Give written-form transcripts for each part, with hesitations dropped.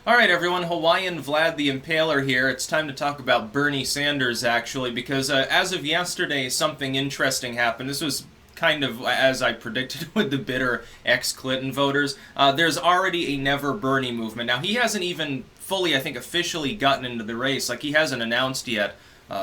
Alright everyone, Hawaiian Vlad the Impaler here. It's time to talk about Bernie Sanders actually, because as of yesterday something interesting happened. This was kind of as I predicted with the bitter ex-Clinton voters. There's already a Never Bernie movement. Now he hasn't even fully, I think, officially gotten into the race. Like, he hasn't announced yet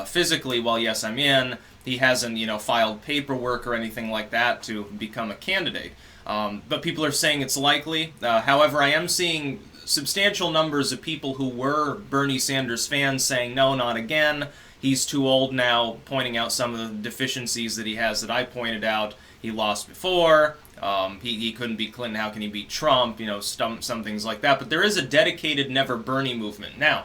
physically, well, yes, I'm in. He hasn't, filed paperwork or anything like that to become a candidate. But people are saying it's likely. However, I am seeing substantial numbers of people who were Bernie Sanders fans saying, no, not again. He's too old now, pointing out some of the deficiencies that he has that I pointed out. He lost before. He couldn't beat Clinton. How can he beat Trump? Some things like that. But there is a dedicated Never Bernie movement. Now,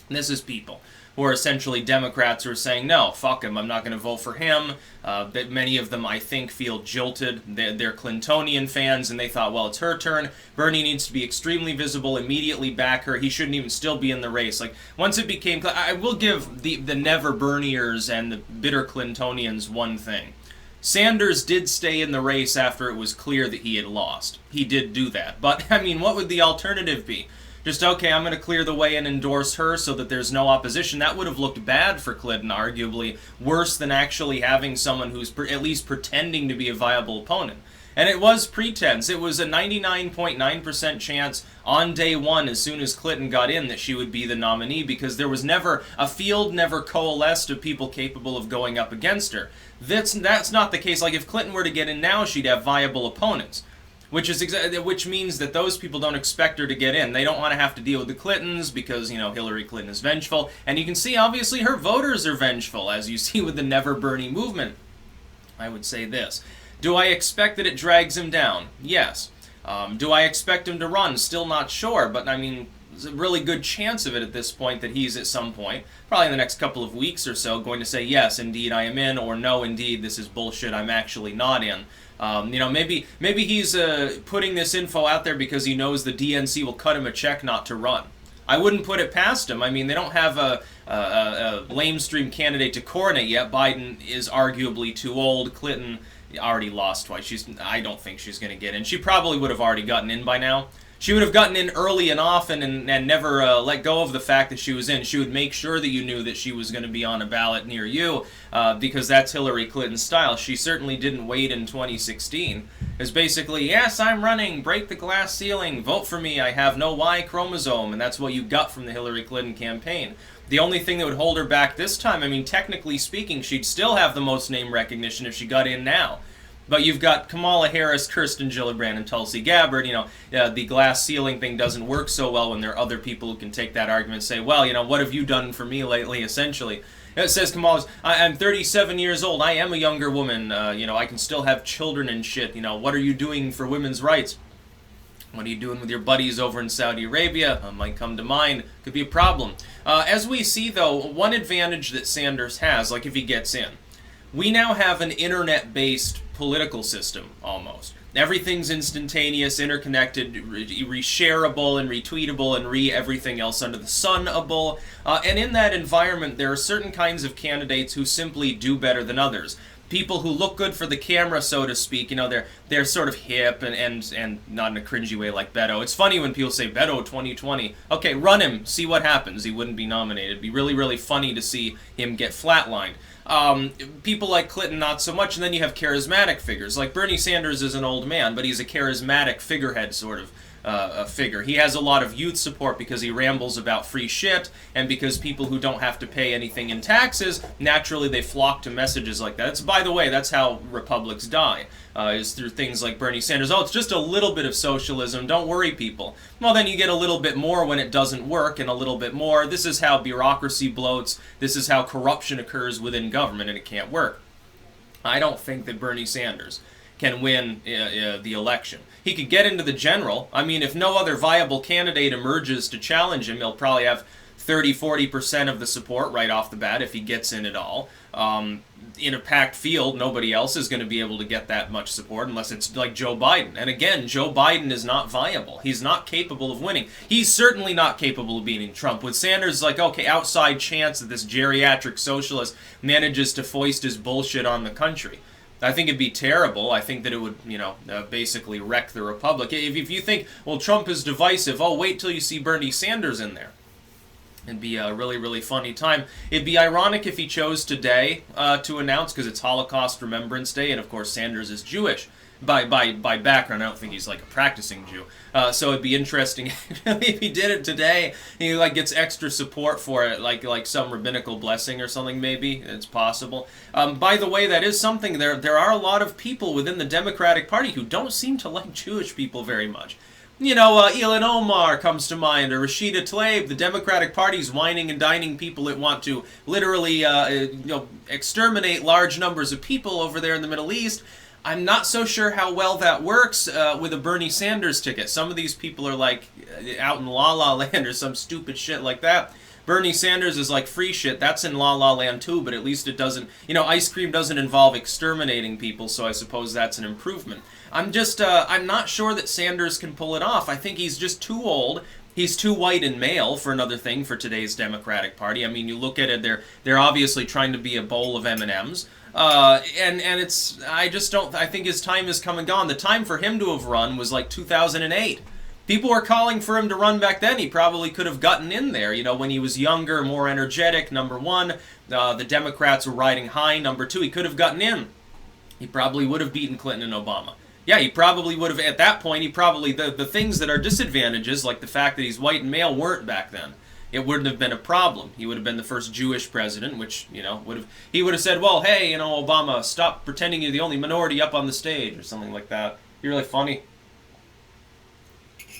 this is people who are essentially Democrats who are saying, no, fuck him, I'm not going to vote for him. That many of them, I think, feel jilted. They're Clintonian fans, and they thought, well, it's her turn. Bernie needs to be extremely visible, immediately back her. He shouldn't even still be in the race. Like, once it became, I will give the Never Berniers and the bitter Clintonians one thing. Sanders did stay in the race after it was clear that he had lost. He did do that. But, I mean, what would the alternative be? Just, okay, I'm going to clear the way and endorse her so that there's no opposition. That would have looked bad for Clinton, arguably. Worse than actually having someone who's at least pretending to be a viable opponent. And it was pretense. It was a 99.9% chance on day one, as soon as Clinton got in, that she would be the nominee, because there was never, a field never coalesced of people capable of going up against her. That's not the case. Like, if Clinton were to get in now, she'd have viable opponents. Which means that those people don't expect her to get in. They don't want to have to deal with the Clintons because, Hillary Clinton is vengeful. And you can see, obviously, her voters are vengeful, as you see with the Never Bernie movement. I would say this. Do I expect that it drags him down? Yes. Do I expect him to run? Still not sure, but I mean, there's a really good chance of it at this point that he's at some point, probably in the next couple of weeks or so, going to say, yes, indeed I am in, or no, indeed, this is bullshit, I'm actually not in. Maybe he's putting this info out there because he knows the DNC will cut him a check not to run. I wouldn't put it past him. I mean, they don't have a lamestream candidate to coronate yet. Biden is arguably too old. Clinton already lost twice. I don't think she's going to get in. She probably would have already gotten in by now. She would have gotten in early and often and never let go of the fact that she was in. She would make sure that you knew that she was going to be on a ballot near you because that's Hillary Clinton's style. She certainly didn't wait in 2016. It's basically, yes, I'm running, break the glass ceiling, vote for me, I have no Y chromosome, and that's what you got from the Hillary Clinton campaign. The only thing that would hold her back this time, I mean, technically speaking, she'd still have the most name recognition if she got in now. But you've got Kamala Harris, Kirsten Gillibrand, and Tulsi Gabbard. The glass ceiling thing doesn't work so well when there are other people who can take that argument and say, well, what have you done for me lately, essentially? It says Kamala's, I'm 37 years old, I am a younger woman, I can still have children and shit, what are you doing for women's rights? What are you doing with your buddies over in Saudi Arabia? Might come to mind. Could be a problem. As we see, though, one advantage that Sanders has, like if he gets in, we now have an internet-based political system, almost. Everything's instantaneous, interconnected, reshareable, and retweetable, and everything else under the sun-able. And in that environment, there are certain kinds of candidates who simply do better than others. People who look good for the camera, so to speak, they're sort of hip and not in a cringy way like Beto. It's funny when people say, Beto 2020. Okay, run him, see what happens. He wouldn't be nominated. It'd be really, really funny to see him get flatlined. People like Clinton, not so much, and then you have charismatic figures. Like Bernie Sanders is an old man, but he's a charismatic figurehead sort of figure. He has a lot of youth support because he rambles about free shit, and because people who don't have to pay anything in taxes, naturally they flock to messages like that. By the way, that's how republics die, is through things like Bernie Sanders. Oh, it's just a little bit of socialism, don't worry people. Well, then you get a little bit more when it doesn't work, and a little bit more. This is how bureaucracy bloats, this is how corruption occurs within government, and it can't work. I don't think that Bernie Sanders can win the election. He could get into the general. I mean, if no other viable candidate emerges to challenge him, he'll probably have 30-40% of the support right off the bat if he gets in at all. In a packed field, nobody else is going to be able to get that much support unless it's like Joe Biden. And again, Joe Biden is not viable. He's not capable of winning. He's certainly not capable of beating Trump. With Sanders, like, okay, outside chance that this geriatric socialist manages to foist his bullshit on the country. I think it'd be terrible. I think that it would, basically wreck the republic. If you think, well, Trump is divisive, oh, wait till you see Bernie Sanders in there. It'd be a really, really funny time. It'd be ironic if he chose today to announce, because it's Holocaust Remembrance Day, and of course Sanders is Jewish by background. I don't think he's like a practicing Jew. So it'd be interesting if he did it today. He gets extra support for it, like some rabbinical blessing or something. Maybe it's possible. By the way, that is something. There are a lot of people within the Democratic Party who don't seem to like Jewish people very much. Ilhan Omar comes to mind, or Rashida Tlaib. The Democratic Party's whining and dining people that want to literally, exterminate large numbers of people over there in the Middle East. I'm not so sure how well that works with a Bernie Sanders ticket. Some of these people are out in La La Land or some stupid shit like that. Bernie Sanders is like free shit. That's in La La Land too, but at least it doesn't, ice cream doesn't involve exterminating people, so I suppose that's an improvement. I'm not sure that Sanders can pull it off. I think he's just too old. He's too white and male, for another thing, for today's Democratic Party. I mean, you look at it, they're obviously trying to be a bowl of M&Ms. I think his time is come and gone. The time for him to have run was 2008. People were calling for him to run back then. He probably could have gotten in there, when he was younger, more energetic, number one. The Democrats were riding high, number two. He could have gotten in. He probably would have beaten Clinton and Obama. Yeah, he probably would have, at that point, the things that are disadvantages, like the fact that he's white and male, weren't back then. It wouldn't have been a problem. He would have been the first Jewish president, which, he would have said, well, hey, Obama, stop pretending you're the only minority up on the stage, or something like that. You're really funny.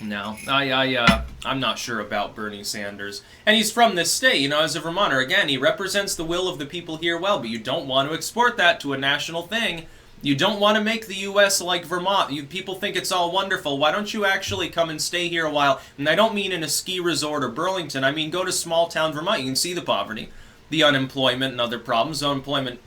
No, I'm not sure about Bernie Sanders. And he's from this state, as a Vermonter. Again, he represents the will of the people here well, but you don't want to export that to a national thing. You don't want to make the U.S. like Vermont. People think it's all wonderful. Why don't you actually come and stay here a while? And I don't mean in a ski resort or Burlington. I mean go to small-town Vermont. You can see the poverty, the unemployment, and other problems. Unemployment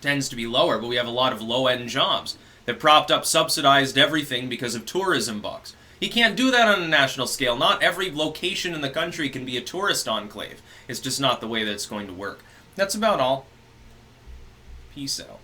tends to be lower, but we have a lot of low-end jobs that propped up, subsidized everything because of tourism bucks. He can't do that on a national scale. Not every location in the country can be a tourist enclave. It's just not the way that it's going to work. That's about all. Peace out.